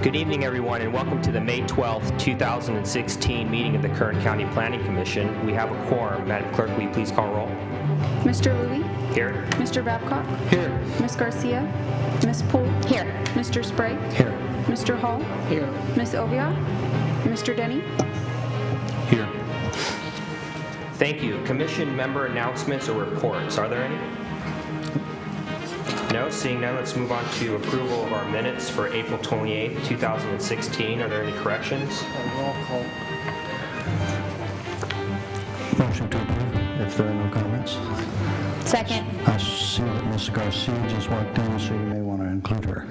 Good evening, everyone, and welcome to the May 12th, 2016 meeting of the Kern County Planning Commission. We have a quorum. Madam Clerk, will you please call roll? Mr. Louie? Here. Mr. Babcock? Here. Ms. Garcia? Ms. Poole? Here. Mr. Sprague? Here. Mr. Hall? Here. Ms. Ovia? Mr. Denny? Here. Thank you. Commission member announcements or reports. Are there any? No, seeing none, let's move on to approval of our minutes for April 28th, 2016. Are there any corrections? Roll call. Motion to approve, if there are no comments. Second. I see that Ms. Garcia just walked in, so you may want to include her.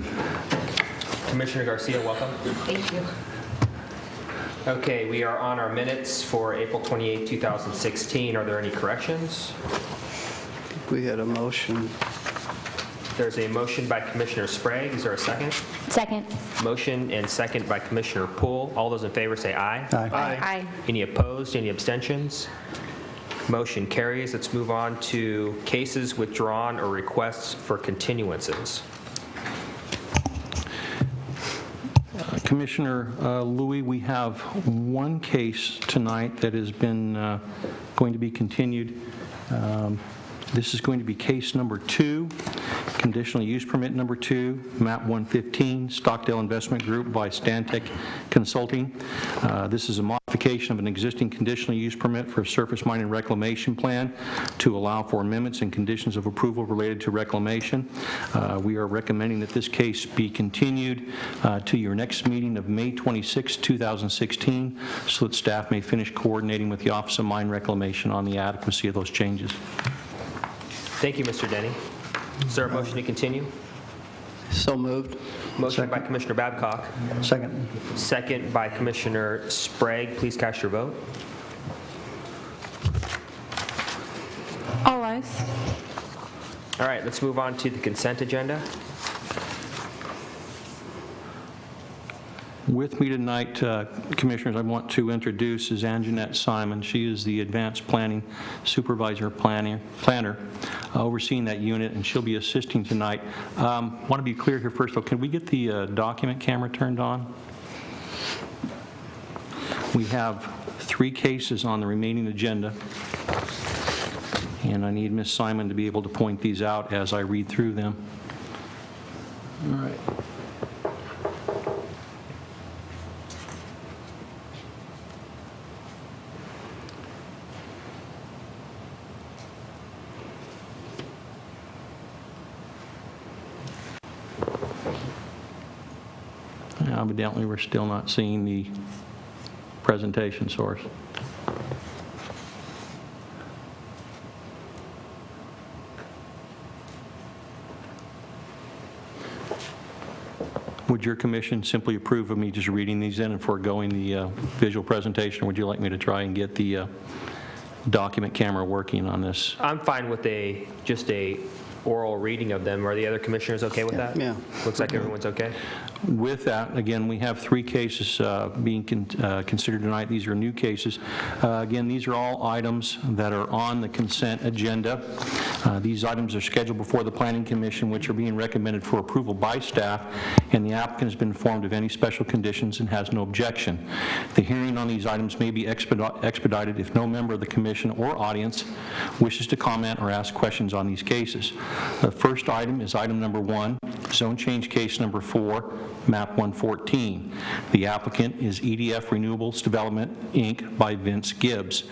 Commissioner Garcia, welcome. Thank you. Okay, we are on our minutes for April 28th, 2016. Are there any corrections? We had a motion. There's a motion by Commissioner Sprague. Is there a second? Second. Motion and second by Commissioner Poole. All those in favor say aye. Aye. Aye. Any opposed? Any abstentions? Motion carries. Let's move on to cases withdrawn or requests for continuances. Commissioner Louie, we have one case tonight that has been going to be continued. This is going to be case number 2, conditional use permit number 2, map 115, Stockdale Investment Group by Stantec Consulting. This is a modification of an existing conditional use permit for a surface mining reclamation plan to allow for amendments and conditions of approval related to reclamation. We are recommending that this case be continued to your next meeting of May 26, 2016, so that staff may finish coordinating with the Office of Mine Reclamation on the adequacy of those changes. Thank you, Mr. Denny. Is there a motion to continue? So moved. Motion by Commissioner Babcock. Second. Second by Commissioner Sprague. Please cast your vote. All ayes. All right, let's move on to the consent agenda. With me tonight, Commissioners, I want to introduce is Anjanette Simon. She is the Advanced Planning Supervisor Planner overseeing that unit, and she'll be assisting tonight. Want to be clear here first, though. Can we get the document camera turned on? We have 3 cases on the remaining agenda, and I need Ms. Simon to be able to point these out as I read through them. All right. Evidently, we're still not seeing the presentation source. Would your commission simply approve of me just reading these in and foregoing the visual presentation, or would you like me to try and get the document camera working on this? I'm fine with just a oral reading of them. Are the other commissioners okay with that? Yeah. Looks like everyone's okay. With that, again, we have 3 cases being considered tonight. These are new cases. Again, these are all items that are on the consent agenda. These items are scheduled before the Planning Commission, which are being recommended for approval by staff, and the applicant has been informed of any special conditions and has no objection. The hearing on these items may be expedited if no member of the commission or audience wishes to comment or ask questions on these cases. The first item is item number 1, zone change case number 4, map 114. The applicant is EDF Renewables Development, Inc. by Vince Gibbs.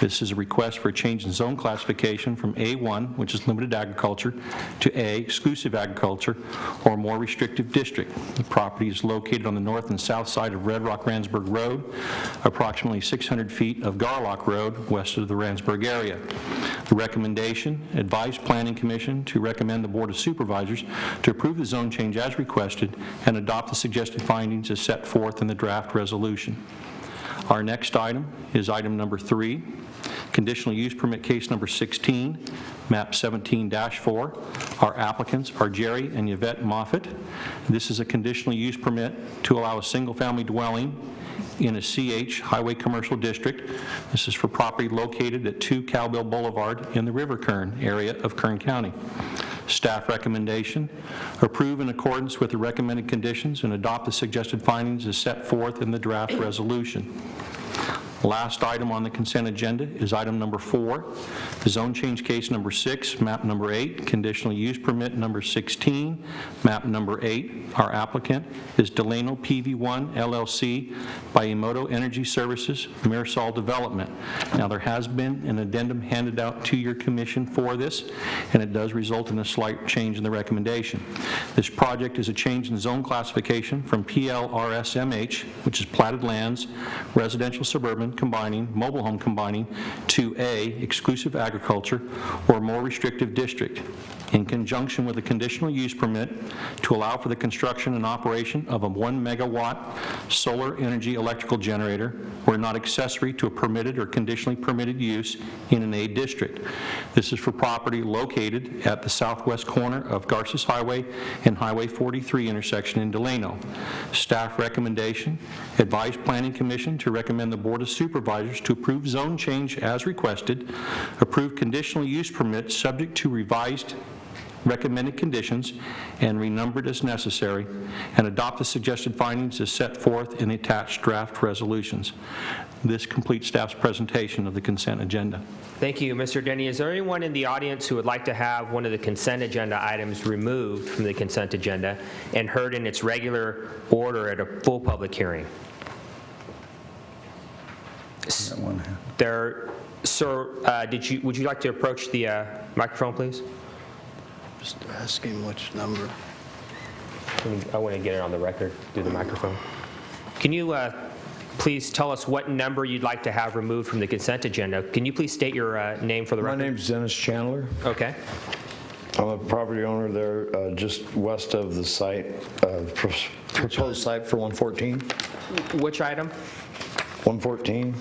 This is a request for a change in zone classification from A1, which is limited agriculture, to A, exclusive agriculture, or more restrictive district. The property is located on the north and south side of Red Rock Randsburg Road, approximately 600 feet of Garlock Road, west of the Randsburg area. The recommendation, advise Planning Commission to recommend the Board of Supervisors to approve the zone change as requested and adopt the suggested findings as set forth in the draft resolution. Our next item is item number 3, conditional use permit case number 16, map 17-4. Our applicants are Jerry and Yvette Moffitt. This is a conditional use permit to allow a single-family dwelling in a CH Highway Commercial District. This is for property located at 2 Cowbell Boulevard in the River Kern area of Kern County. Staff recommendation, approve in accordance with the recommended conditions and adopt the suggested findings as set forth in the draft resolution. Last item on the consent agenda is item number 4, zone change case number 6, map number 8, conditional use permit number 16, map number 8. Our applicant is Delano PV1 LLC by Emoto Energy Services, Mirasol Development. Now, there has been an addendum handed out to your commission for this, and it does result in a slight change in the recommendation. This project is a change in zone classification from PLRSMH, which is platted lands, residential suburban combining, mobile home combining, to A, exclusive agriculture or more restrictive district, in conjunction with a conditional use permit to allow for the construction and operation of a 1 megawatt solar energy electrical generator where not accessory to a permitted or conditionally permitted use in an A district. This is for property located at the southwest corner of Garces Highway and Highway 43 intersection in Delano. Staff recommendation, advise Planning Commission to recommend the Board of Supervisors to approve zone change as requested, approve conditional use permit subject to revised recommended conditions and renumbered as necessary, and adopt the suggested findings as set forth in the attached draft resolutions. This completes staff's presentation of the consent agenda. Thank you, Mr. Denny. Is there anyone in the audience who would like to have one of the consent agenda items removed from the consent agenda and heard in its regular order at a full public hearing? There, sir, would you like to approach the microphone, please? Just asking which number. I want to get it on the record through the microphone. Can you please tell us what number you'd like to have removed from the consent agenda? Can you please state your name for the record? My name's Dennis Chandler. Okay. I'm a property owner there just west of the site, proposed site for 114. Which item? 114.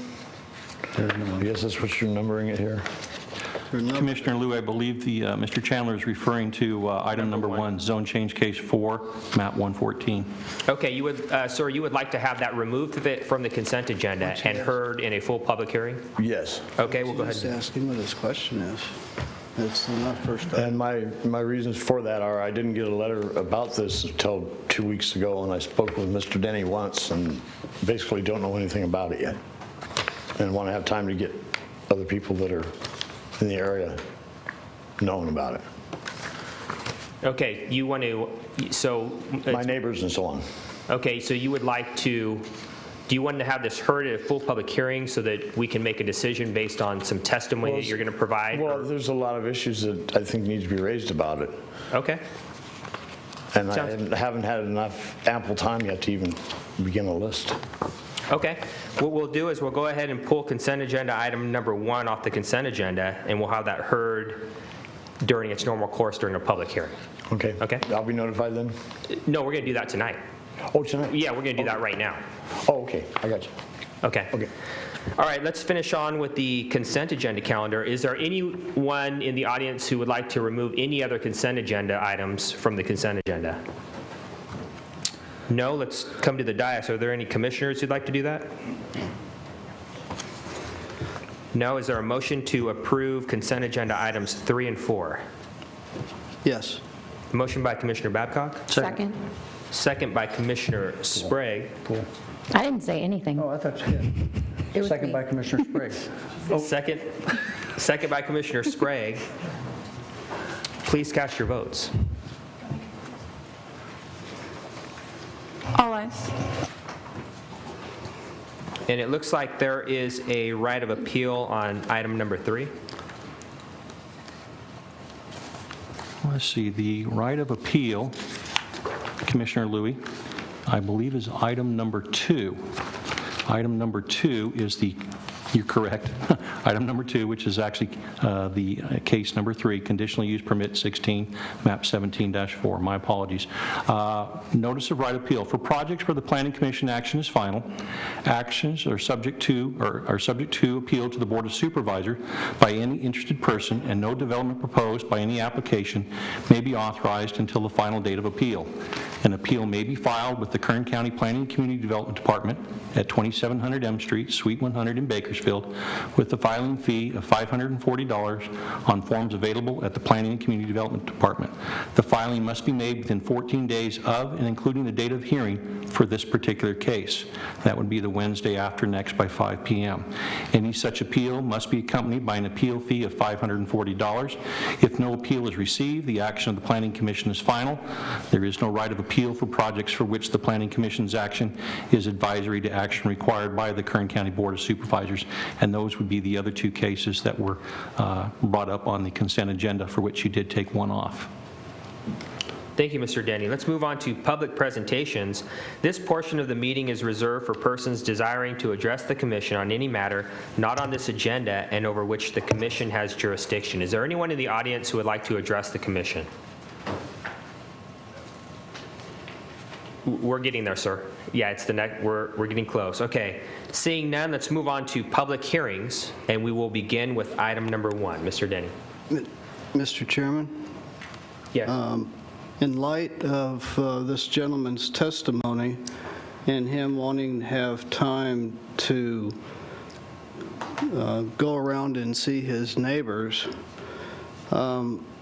I guess that's what you're numbering it here. Commissioner Liu, I believe Mr. Chandler is referring to item number 1, zone change case 4, map 114. Okay, you would, sir, you would like to have that removed from the consent agenda and heard in a full public hearing? Yes. Okay, we'll go ahead. Just ask him what his question is. It's not first time. And my reasons for that are I didn't get a letter about this until 2 weeks ago, and I spoke with Mr. Denny once and basically don't know anything about it yet, and want to have time to get other people that are in the area knowing about it. Okay, you want to, so... My neighbors and so on. Okay, so you would like to, do you want to have this heard at a full public hearing so that we can make a decision based on some testimony that you're going to provide? Well, there's a lot of issues that I think need to be raised about it. Okay. And I haven't had enough ample time yet to even begin a list. Okay. What we'll do is we'll go ahead and pull consent agenda item number 1 off the consent agenda, and we'll have that heard during its normal course during a public hearing. Okay. Okay. I'll be notified then? No, we're going to do that tonight. Oh, tonight? Yeah, we're going to do that right now. Oh, okay. I got you. Okay. Okay. All right, let's finish on with the consent agenda calendar. Is there anyone in the audience who would like to remove any other consent agenda items from the consent agenda? No, let's come to the dais. Are there any commissioners who'd like to do that? No, is there a motion to approve consent agenda items 3 and 4? Yes. Motion by Commissioner Babcock, Second. second by Commissioner Sprague. I didn't say anything. Oh, I thought you did. It was Second me. by Commissioner Sprague. Second by Commissioner Sprague. Please cast your votes. All ayes. And it looks like there is a right of appeal on item number 3. Let's see, the right of appeal, Commissioner Louie, I believe is item number 2. Item number 2 is the, you're correct, item number 2, which is actually the case number 3, conditional use permit 16, map 17-4. My apologies. Notice of right of appeal. For projects where the Planning Commission action is final, actions are subject to appeal to the Board of Supervisors by any interested person, and no development proposed by any application may be authorized until the final date of appeal. An appeal may be filed with the Kern County Planning and Community Development Department at 2700 M Street, Suite 100 in Bakersfield, Bakersfield with the filing fee of $540 on forms available at the Planning and Community Development Department. The filing must be made within 14 days of and including the date of hearing for this particular case. That would be the Wednesday after next by 5 p.m. Any such appeal must be accompanied by an appeal fee of $540. If no appeal is received, the action of the Planning Commission is final. There is no right of appeal for projects for which the Planning Commission's action is advisory to action required by the Kern County Board of Supervisors, and those would be the other two cases that were brought up on the consent agenda, for which you did take one off. Thank you, Mr. Denny. Let's move on to public presentations. This portion of the meeting is reserved for persons desiring to address the commission on any matter not on this agenda and over which the commission has jurisdiction. Is there anyone in the audience who would like to address the commission? We're getting there, sir. Yeah, it's the next. We're getting close. Okay. Seeing none, let's move on to public hearings, and we will begin with item number 1. Mr. Denny. Mr. Chairman, Yes. in light of this gentleman's testimony and him wanting to have time to go around and see his neighbors,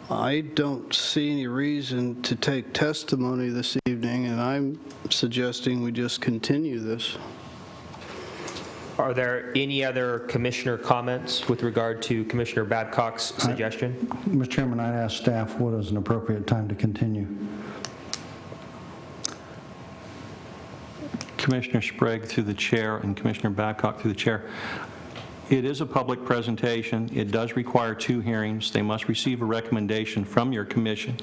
I don't see any reason to take testimony this evening, and I'm suggesting we just continue this. Are there any other commissioner comments with regard to Commissioner Babcock's suggestion? Mr. Chairman, I'd ask staff what is an appropriate time to continue. Commissioner Sprague through the chair and Commissioner Babcock through the chair. It is a public presentation. It does require 2 hearings. They must receive a recommendation from your commission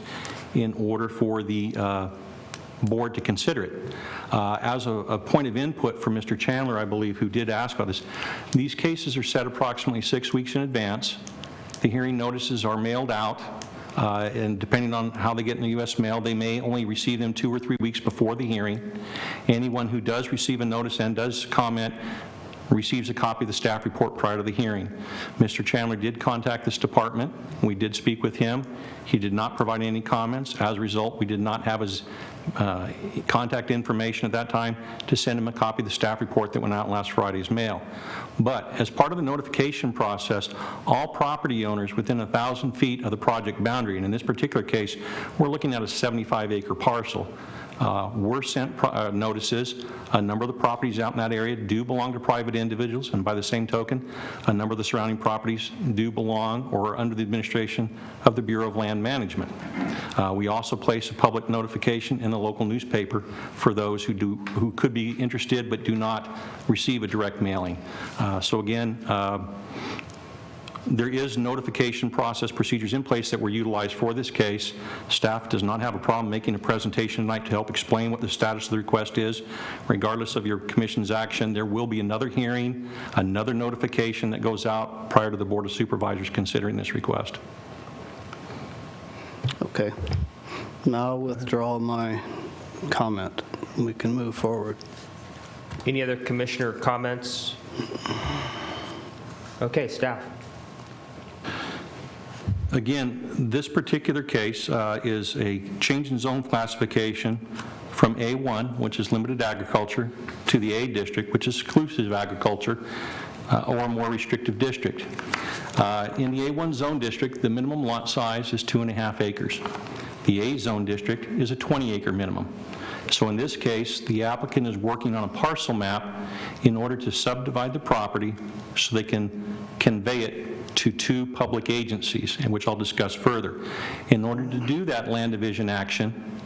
in order for the board to consider it. As a point of input for Mr. Chandler, I believe, who did ask about this, these cases are set approximately 6 weeks in advance. The hearing notices are mailed out, and depending on how they get in the U.S. mail, they may only receive them 2 or 3 weeks before the hearing. Anyone who does receive a notice and does comment receives a copy of the staff report prior to the hearing. Mr. Chandler did contact this department. We did speak with him. He did not provide any comments. As a result, we did not have his contact information at that time to send him a copy of the staff report that went out last Friday's mail. But as part of the notification process, all property owners within 1,000 feet of the project boundary, and in this particular case, we're looking at a 75-acre parcel, were sent notices. A number of the properties out in that area do belong to private individuals, and by the same token, a number of the surrounding properties do belong or are under the administration of the Bureau of Land Management. We also place a public notification in the local newspaper for those who could be interested but do not receive a direct mailing. So again, there is notification process procedures in place that were utilized for this case. Staff does not have a problem making a presentation tonight to help explain what the status of the request is. Regardless of your commission's action, there will be another hearing, another notification that goes out prior to the Board of Supervisors considering this request. Okay. Now I'll withdraw my comment. We can move forward. Any other commissioner comments? Okay, staff. Again, this particular case is a change in zone classification from A1, which is limited agriculture, to the A district, which is exclusive agriculture, or a more restrictive district. In the A1 zone district, the minimum lot size is 2.5 acres. The A zone district is a 20-acre minimum. So in this case, the applicant is working on a parcel map in order to subdivide the property so they can convey it to 2 public agencies, and which I'll discuss further. In order to do that land division action,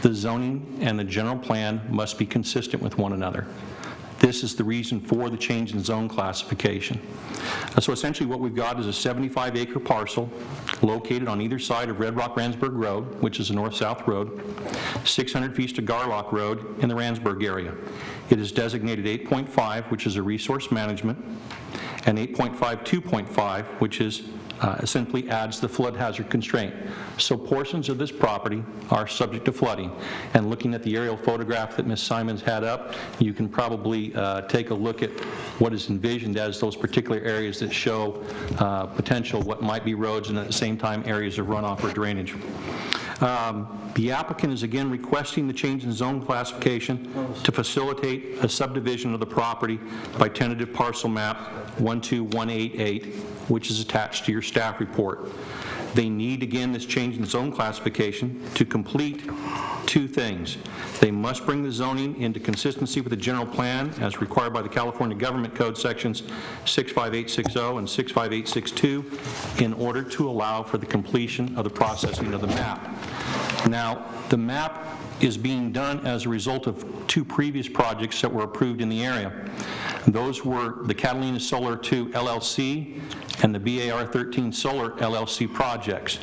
the zoning and the general plan must be consistent with one another. This is the reason for the change in zone classification. So essentially what we've got is a 75-acre parcel located on either side of Red Rock Randsburg Road, which is a north-south road, 600 feet to Garlock Road in the Randsburg area. It is designated 8.5, which is a resource management, and 8.5 2.5, which is simply adds the flood hazard constraint. So portions of this property are subject to flooding. And looking at the aerial photograph that Ms. Simons had up, you can probably take a look at what is envisioned as those particular areas that show potential what might be roads and at the same time areas of runoff or drainage. The applicant is again requesting the change in zone classification to facilitate a subdivision of the property by tentative parcel map 12188, which is attached to your staff report. They need, again, this change in zone classification to complete two things. They must bring the zoning into consistency with the general plan as required by the California Government Code sections 65860 and 65862 in order to allow for the completion of the processing of the map. Now, the map is being done as a result of two previous projects that were approved in the area. Those were the Catalina Solar 2 LLC and the BAR 13 Solar LLC projects.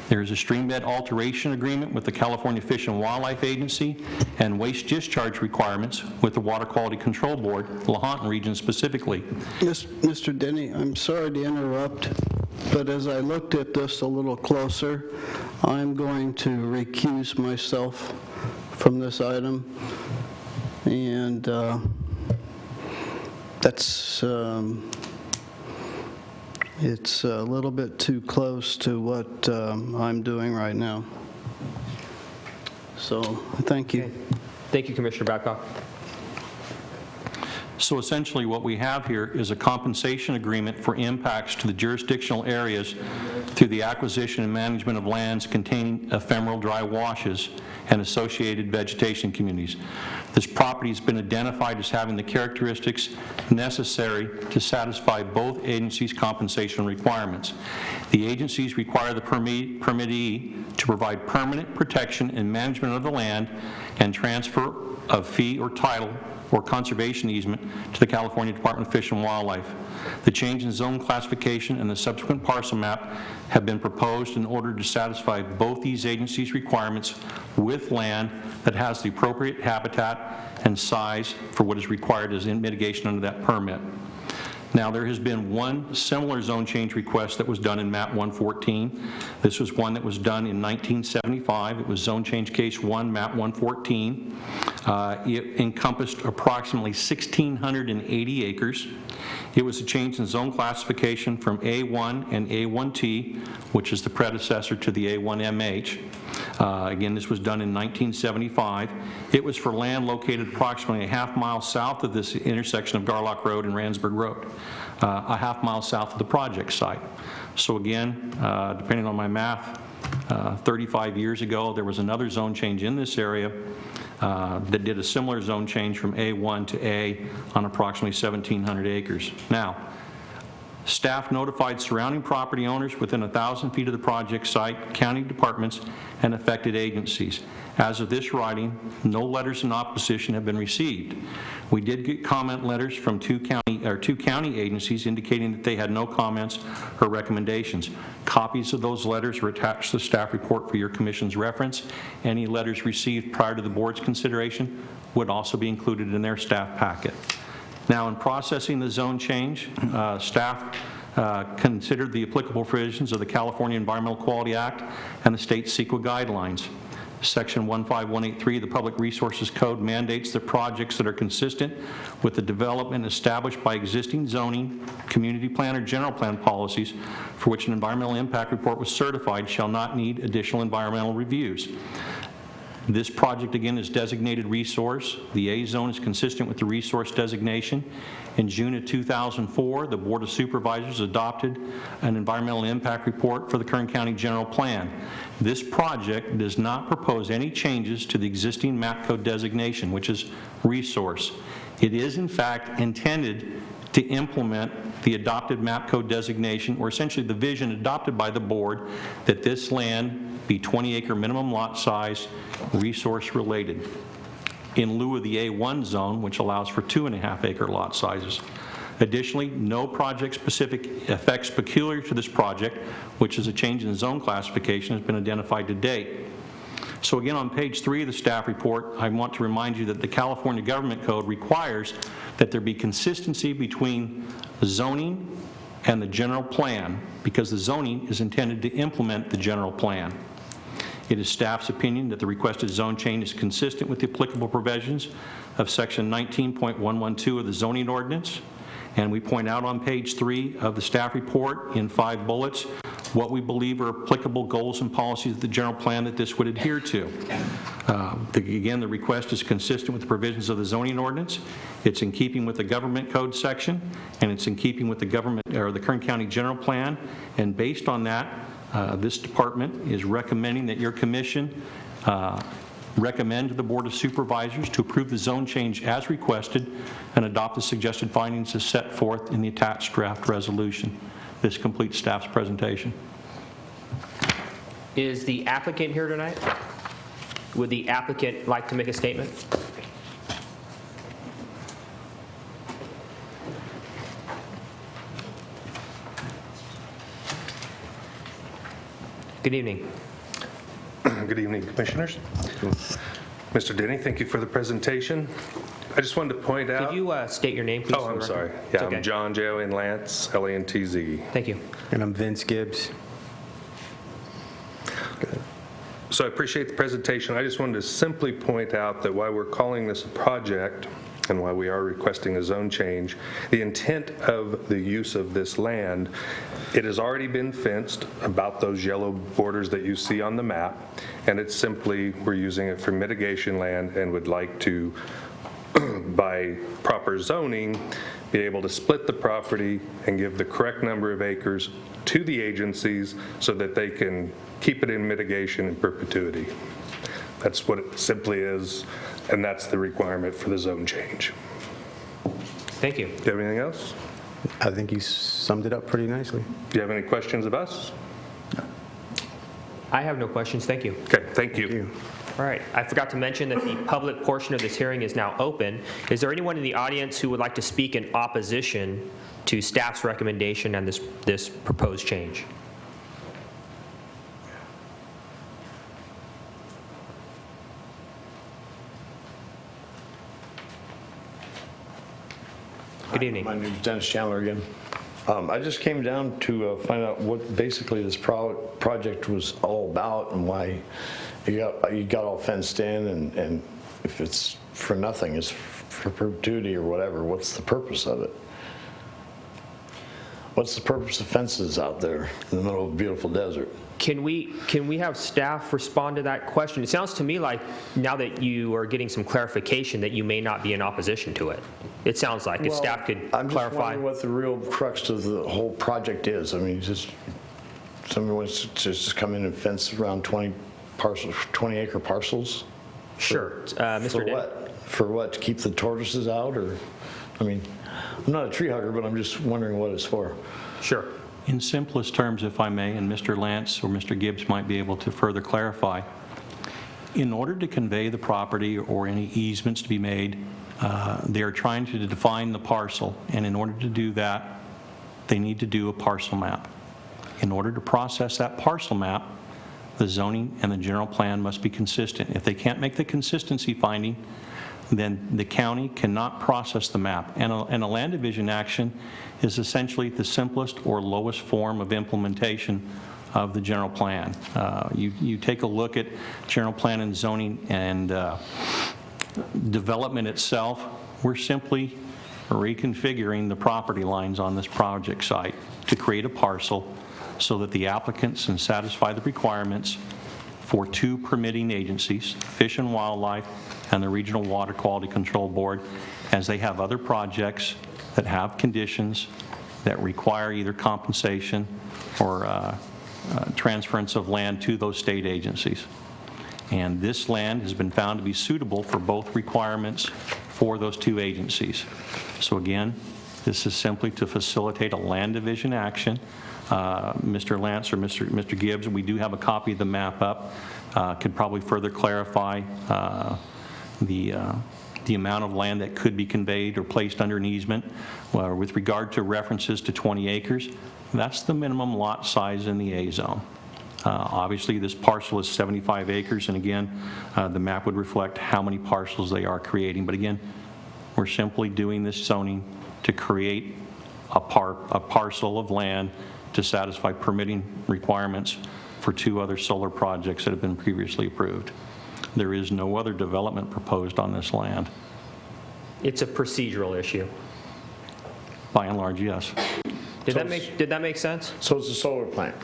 There is a streambed alteration agreement with the California Fish and Wildlife Agency and waste discharge requirements with the Water Quality Control Board, Lahontan region specifically. Mr. Denny, I'm sorry to interrupt, but as I looked at this a little closer, I'm going to recuse myself from this item, and that's it's a little bit too close to what I'm doing right now. So, thank you. Thank you, Commissioner Babcock. So essentially what we have here is a compensation agreement for impacts to the jurisdictional areas through the acquisition and management of lands containing ephemeral dry washes and associated vegetation communities. This property has been identified as having the characteristics necessary to satisfy both agencies' compensation requirements. The agencies require the permittee to provide permanent protection and management of the land and transfer of fee or title or conservation easement to the California Department of Fish and Wildlife. The change in zone classification and the subsequent parcel map have been proposed in order to satisfy both these agencies' requirements with land that has the appropriate habitat and size for what is required as in mitigation under that permit. Now, there has been one similar zone change request that was done in map 114. This was one that was done in 1975. It was zone change case 1, map 114. It encompassed approximately 1,680 acres. It was a change in zone classification from A1 and A1T, which is the predecessor to the A1MH. Again, this was done in 1975. It was for land located approximately a half mile south of this intersection of Garlock Road and Ransburg Road, a half mile south of the project site. So again, depending on my math, 35 years ago, there was another zone change in this area that did a similar zone change from A1 to A on approximately 1,700 acres. Now, staff notified surrounding property owners within 1,000 feet of the project site, county departments, and affected agencies. As of this writing, no letters in opposition have been received. We did get comment letters from two county agencies indicating that they had no comments or recommendations. Copies of those letters are attached to the staff report for your commission's reference. Any letters received prior to the board's consideration would also be included in their staff packet. Now, in processing the zone change, staff considered the applicable provisions of the California Environmental Quality Act and the state CEQA guidelines. Section 15183 of the Public Resources Code mandates that projects that are consistent with the development established by existing zoning, community plan, or general plan policies for which an environmental impact report was certified shall not need additional environmental reviews. This project, again, is designated resource. The A zone is consistent with the resource designation. In June of 2004, the Board of Supervisors adopted an environmental impact report for the Kern County General Plan. This project does not propose any changes to the existing map code designation, which is resource. It is, in fact, intended to implement the adopted map code designation, or essentially the vision adopted by the board that this land be 20-acre minimum lot size, resource related, in lieu of the A1 zone, which allows for 2.5-acre lot sizes. Additionally, no project-specific effects peculiar to this project, which is a change in zone classification, has been identified to date. So again, on page 3 of the staff report, I want to remind you that the California Government Code requires that there be consistency between zoning and the general plan, because the zoning is intended to implement the general plan. It is staff's opinion that the requested zone change is consistent with the applicable provisions of section 19.112 of the zoning ordinance. And we point out on page 3 of the staff report in 5 bullets what we believe are applicable goals and policies of the general plan that this would adhere to. Again, the request is consistent with the provisions of the zoning ordinance. It's in keeping with the government code section, and it's in keeping with the the Kern County general plan. And based on that, this department is recommending that your commission recommend to the Board of Supervisors to approve the zone change as requested and adopt the suggested findings as set forth in the attached draft resolution. This completes staff's presentation. Is the applicant here tonight? Would the applicant like to make a statement? Good evening. Good evening, Commissioners. Mr. Denny, thank you for the presentation. I just wanted to point out... Could you state your name, please? Oh, for the I'm record? sorry. It's Yeah, okay. I'm John, J-O-N Lance, L-A-N-T-Z. Thank you. And I'm Vince Gibbs. So I appreciate the presentation. I just wanted to simply point out that while we're calling this a project and why we are requesting a zone change, the intent of the use of this land, it has already been fenced about those yellow borders that you see on the map, and it's simply, we're using it for mitigation land and would like to, by proper zoning, be able to split the property and give the correct number of acres to the agencies so that they can keep it in mitigation in perpetuity. That's what it simply is, and that's the requirement for the zone change. Thank you. Do you have anything else? I think you summed it up pretty nicely. Do you have any questions of us? I have no questions. Thank you. Okay, thank you. Thank you. All right. I forgot to mention that the public portion of this hearing is now open. Is there anyone in the audience who would like to speak in opposition to staff's recommendation and this proposed change? Good evening. My name's Dennis Chandler again. I just came down to find out what basically this project was all about and why you got all fenced in, and if it's for nothing, it's for perpetuity or whatever, what's the purpose of it? What's the purpose of fences out there in the middle of a beautiful desert? Can we have staff respond to that question? It sounds to me like now that you are getting some clarification that you may not be in opposition to it. It sounds like if staff could I'm just clarify. wondering what the real crux of the whole project is. I mean, just someone wants to just come in and fence around 20 acre parcels? Sure. For Mr. Denny? what? For what? To keep the tortoises out, or, I mean, I'm not a tree hugger, but I'm just wondering what it's for. Sure. In simplest terms, if I may, and Mr. Lance or Mr. Gibbs might be able to further clarify, in order to convey the property or any easements to be made, they are trying to define the parcel, and in order to do that, they need to do a parcel map. In order to process that parcel map, the zoning and the general plan must be consistent. If they can't make the consistency finding, then the county cannot process the map. And a land division action is essentially the simplest or lowest form of implementation of the general plan. You take a look at general plan and zoning and development itself, we're simply reconfiguring the property lines on this project site to create a parcel so that the applicants can satisfy the requirements for two permitting agencies, Fish and Wildlife and the Regional Water Quality Control Board, as they have other projects that have conditions that require either compensation or transference of land to those state agencies. And this land has been found to be suitable for both requirements for those two agencies. So again, this is simply to facilitate a land division action. Mr. Lance or Mr. Gibbs, we do have a copy of the map up, could probably further clarify the amount of land that could be conveyed or placed under an easement. With regard to references to 20 acres, that's the minimum lot size in the A zone. Obviously, this parcel is 75 acres, and again, the map would reflect how many parcels they are creating. But again, we're simply doing this zoning to create a parcel of land to satisfy permitting requirements for two other solar projects that have been previously approved. There is no other development proposed on this land. It's a procedural issue. By and large, yes. Did that make sense? So it's a solar plant.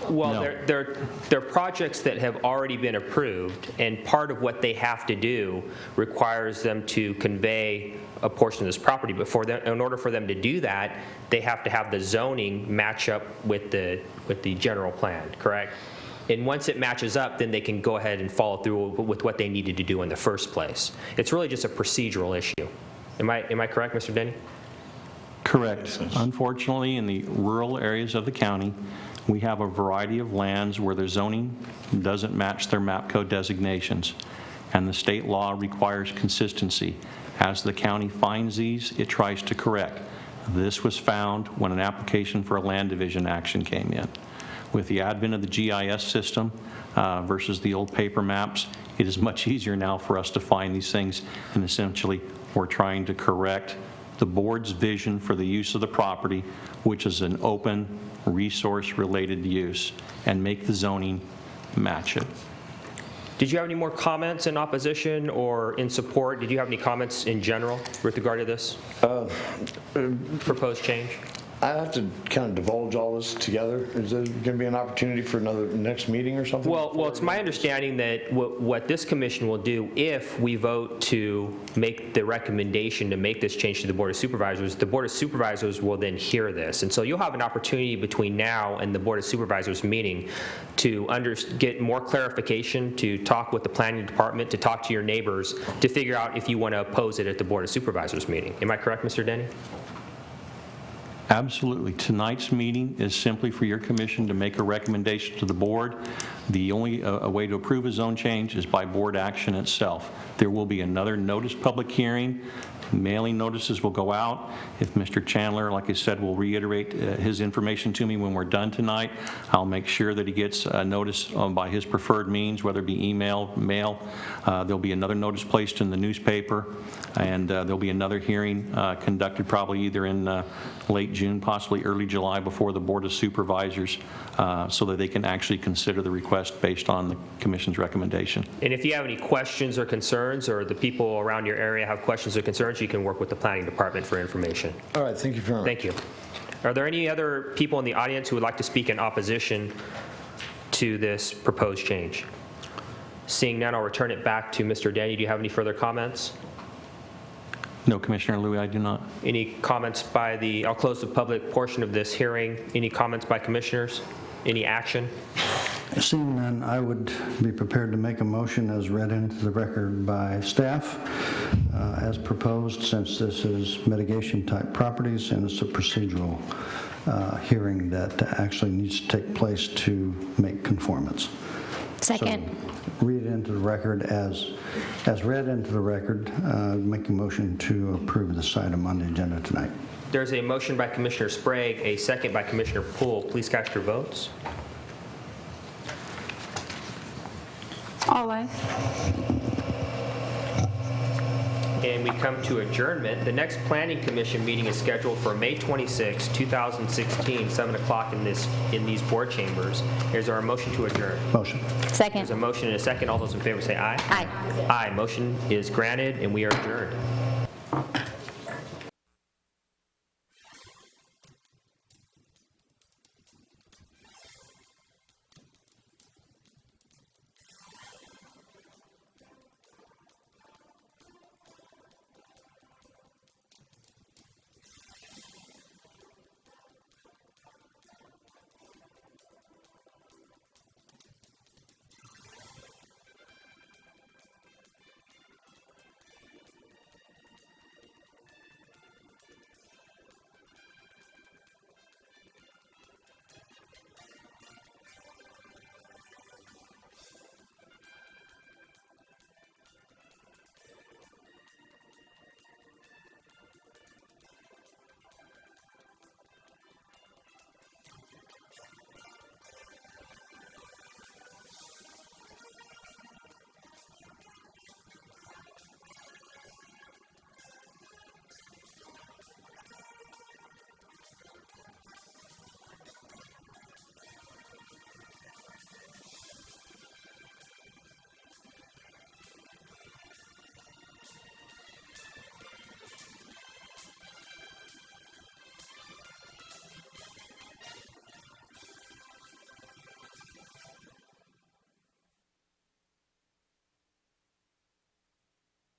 Well, No. they're projects that have already been approved, and part of what they have to do requires them to convey a portion of this property. But in order for them to do that, they have to have the zoning match up with the general plan, correct? And once it matches up, then they can go ahead and follow through with what they needed to do in the first place. It's really just a procedural issue. Am I correct, Mr. Denny? Correct. Unfortunately, in the rural areas of the county, we have a variety of lands where the zoning doesn't match their map code designations, and the state law requires consistency. As the county finds these, it tries to correct. This was found when an application for a land division action came in. With the advent of the GIS system versus the old paper maps, it is much easier now for us to find these things, and essentially we're trying to correct the board's vision for the use of the property, which is an open, resource-related use, and make the zoning match it. Did you have any more comments in opposition or in support? Did you have any comments in general with regard to this proposed change? I have to kind of divulge all this together. Is there going to be an opportunity for another next meeting or something? Well, it's my understanding that what this commission will do, if we vote to make the recommendation to make this change to the Board of Supervisors will then hear this. And so you'll have an opportunity between now and the Board of Supervisors meeting to get more clarification, to talk with the planning department, to talk to your neighbors, to figure out if you want to oppose it at the Board of Supervisors meeting. Am I correct, Mr. Denny? Absolutely. Tonight's meeting is simply for your commission to make a recommendation to the board. The only way to approve a zone change is by board action itself. There will be another notice public hearing. Mailing notices will go out. If Mr. Chandler, like I said, will reiterate his information to me when we're done tonight, I'll make sure that he gets a notice by his preferred means, whether it be email, mail. There'll be another notice placed in the newspaper, and there'll be another hearing conducted probably either in late June, possibly early July, before the Board of Supervisors, so that they can actually consider the request based on the Commission's recommendation. And if you have any questions or concerns, or the people around your area have questions or concerns, you can work with the planning department for information. All right, thank you very much. Thank you. Are there any other people in the audience who would like to speak in opposition to this proposed change? Seeing none, I'll return it back to Mr. Denny. Do you have any further comments? No, Commissioner Louie, I do not. Any comments I'll close the public portion of this hearing. Any comments by commissioners? Any action? Seeing none, I would be prepared to make a motion as read into the record by staff as proposed, since this is mitigation-type properties and it's a procedural hearing that actually needs to take place to make conformance. Second. So read it into the record as read into the record, make a motion to approve this item on the agenda tonight. There's a motion by Commissioner Sprague, a second by Commissioner Poole. Please cast your votes. All ayes. And we come to adjournment. The next Planning Commission meeting is scheduled for May 26, 2016, 7 o'clock in these board chambers. Is there a motion to adjourn? Motion. Second. There's a motion and a second. All those in favor say aye. Aye. Aye. Motion is granted, and we are adjourned.